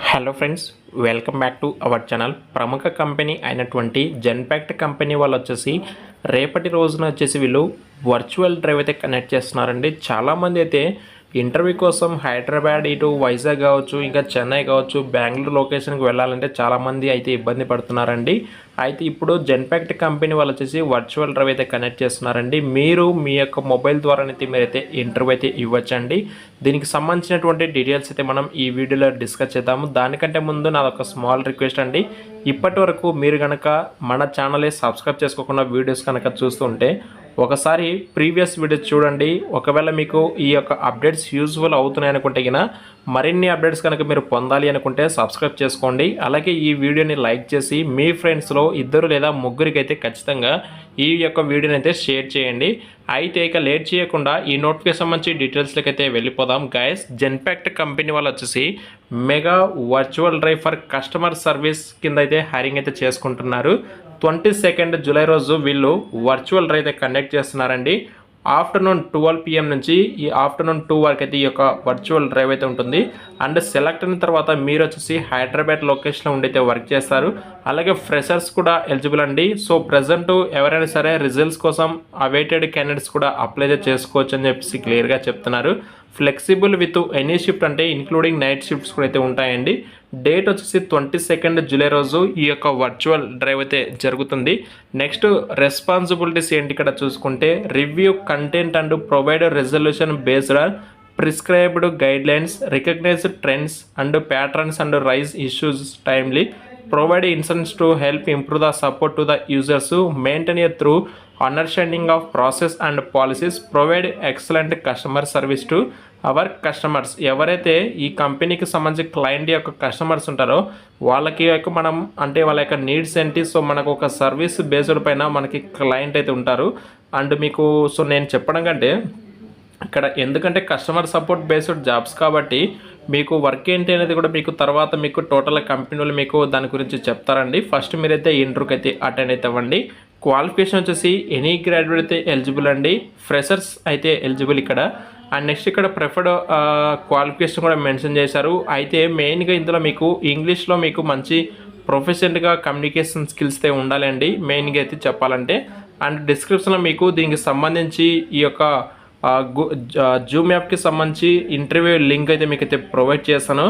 Hello friends, welcome back to our channel. ప్రముఖ company అయినటువంటి Genpact company వాళ్ళు వచ్చేసి రేపటి రోజున వచ్చేసి వీళ్ళు వర్చువల్ డ్రైవ్ అయితే కనెక్ట్ చేస్తున్నారండి. చాలామంది అయితే ఇంటర్వ్యూ కోసం హైదరాబాద్ ఇటు వైజాగ్ కావచ్చు, ఇంకా చెన్నై కావచ్చు, బెంగళూరు లొకేషన్కి వెళ్ళాలంటే చాలామంది అయితే ఇబ్బంది పడుతున్నారండి. అయితే ఇప్పుడు జెన్పాక్ట్ కంపెనీ వాళ్ళు వచ్చేసి వర్చువల్ డ్రైవ్ అయితే కనెక్ట్ చేస్తున్నారండి. మీరు మీ యొక్క మొబైల్ ద్వారానైతే మీరైతే ఇంటర్వ్యూ అయితే ఇవ్వచ్చండి. దీనికి సంబంధించినటువంటి డీటెయిల్స్ అయితే మనం ఈ వీడియోలో డిస్కస్ చేద్దాము. దానికంటే ముందు నాదొక స్మాల్ రిక్వెస్ట్ అండి. ఇప్పటి వరకు మీరు కనుక మన ఛానల్ని సబ్స్క్రైబ్ చేసుకోకుండా వీడియోస్ కనుక చూస్తుంటే ఒకసారి ప్రీవియస్ వీడియోస్ చూడండి. ఒకవేళ మీకు ఈ యొక్క అప్డేట్స్ యూజ్ఫుల్ అవుతున్నాయి అనుకుంటే గిన మరిన్ని అప్డేట్స్ కనుక మీరు పొందాలి అనుకుంటే సబ్స్క్రైబ్ చేసుకోండి. అలాగే ఈ వీడియోని లైక్ చేసి మీ ఫ్రెండ్స్లో ఇద్దరు లేదా ముగ్గురికి అయితే ఖచ్చితంగా ఈ యొక్క వీడియోని అయితే షేర్ చేయండి. అయితే ఇక లేట్ చేయకుండా ఈ నోటిఫికేషన్ సంబంధించి డీటెయిల్స్లోకి అయితే వెళ్ళిపోదాం. గైస్, జెన్పాక్ట్ కంపెనీ వాళ్ళు వచ్చేసి mega virtual drive for customer service కింద అయితే హైరింగ్ అయితే చేసుకుంటున్నారు. 22 జూలై రోజు వీళ్ళు వర్చువల్ డ్రైవ్ అయితే కండక్ట్ చేస్తున్నారండి. ఆఫ్టర్నూన్ 12 PM నుంచి ఈ ఆఫ్టర్నూన్ 2 వరకు అయితే ఈ యొక్క వర్చువల్ డ్రైవ్ అయితే ఉంటుంది. అండ్ సెలెక్ట్ అయిన తర్వాత మీరు వచ్చేసి హైదరాబాద్ లొకేషన్లో ఉండి వర్క్ చేస్తారు. అలాగే ఫ్రెషర్స్ కూడా ఎలిజిబుల్ అండి. సో ప్రజెంట్ ఎవరైనా సరే రిజల్ట్స్ కోసం అవైటెడ్ క్యాండిడేట్స్ కూడా అప్లై చేసుకోవచ్చు అని చెప్పేసి క్లియర్గా చెప్తున్నారు. ఫ్లెక్సిబుల్ విత్ ఎనీ షిఫ్ట్ అంటే ఇంక్లూడింగ్ నైట్ షిఫ్ట్స్ కూడా అయితే ఉంటాయండి. డేట్ వచ్చేసి 22 జూలై రోజు ఈ యొక్క వర్చువల్ డ్రైవ్ అయితే జరుగుతుంది. నెక్స్ట్ రెస్పాన్సిబిలిటీస్ ఏంటి ఇక్కడ చూసుకుంటే, review content and provide resolution based on prescribed guidelines, recognised trends and patterns and raise issues timely, provide insights to help improve the support to the users who maintain a through understanding of process and policies, provide excellent customer service to our customers. ఎవరైతే ఈ కంపెనీకి సంబంధించి client యొక్క customers ఉంటారో వాళ్ళకి యొక్క మనం అంటే వాళ్ళ యొక్క నీడ్స్ ఏంటి, సో మనకు ఒక సర్వీస్ బేస్డ్ పైన మనకి క్లయింట్ అయితే ఉంటారు. అండ్ మీకు సో నేను చెప్పడం కంటే ఇక్కడ ఎందుకంటే కస్టమర్ సపోర్ట్ బేస్డ్ జాబ్స్ కాబట్టి మీకు వర్క్ ఏంటి అనేది కూడా మీకు తర్వాత మీకు టోటల్ కంపెనీలు మీకు దాని గురించి చెప్తారండి. ఫస్ట్ మీరైతే ఇంటర్వ్యూకి అయితే అటెండ్ అయితే అవ్వండి. క్వాలిఫికేషన్ వచ్చేసి ఎనీ గ్రాడ్యుయేట్ అయితే ఎలిజిబుల్ అండి. ఫ్రెషర్స్ అయితే ఎలిజిబుల్ ఇక్కడ. అండ్ నెక్స్ట్ ఇక్కడ ప్రిఫర్డ్ క్వాలిఫికేషన్ కూడా మెన్షన్ చేశారు. అయితే మెయిన్గా ఇందులో మీకు ఇంగ్లీష్లో మీకు మంచి ప్రొఫెషనల్గా కమ్యూనికేషన్ స్కిల్స్ అయితే ఉండాలండి మెయిన్గా అయితే చెప్పాలంటే. అండ్ డిస్క్రిప్షన్లో మీకు దీనికి సంబంధించి ఈ యొక్క జూమ్ యాప్కి సంబంధించి ఇంటర్వ్యూ లింక్ అయితే మీకు అయితే ప్రొవైడ్ చేస్తాను.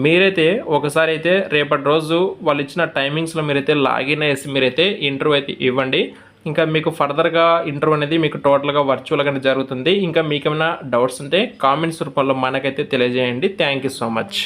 మీరైతే ఒకసారి అయితే రేపటి రోజు వాళ్ళు ఇచ్చిన టైమింగ్స్లో మీరైతే లాగిన్ అయ్యేసి మీరైతే ఇంటర్వ్యూ అయితే ఇవ్వండి. ఇంకా మీకు ఫర్దర్గా ఇంటర్వ్యూ అనేది మీకు టోటల్గా వర్చువల్గానే జరుగుతుంది. ఇంకా మీకు ఏమైనా డౌట్స్ ఉంటే కామెంట్స్ రూపంలో మనకైతే తెలియజేయండి. Thank you so much.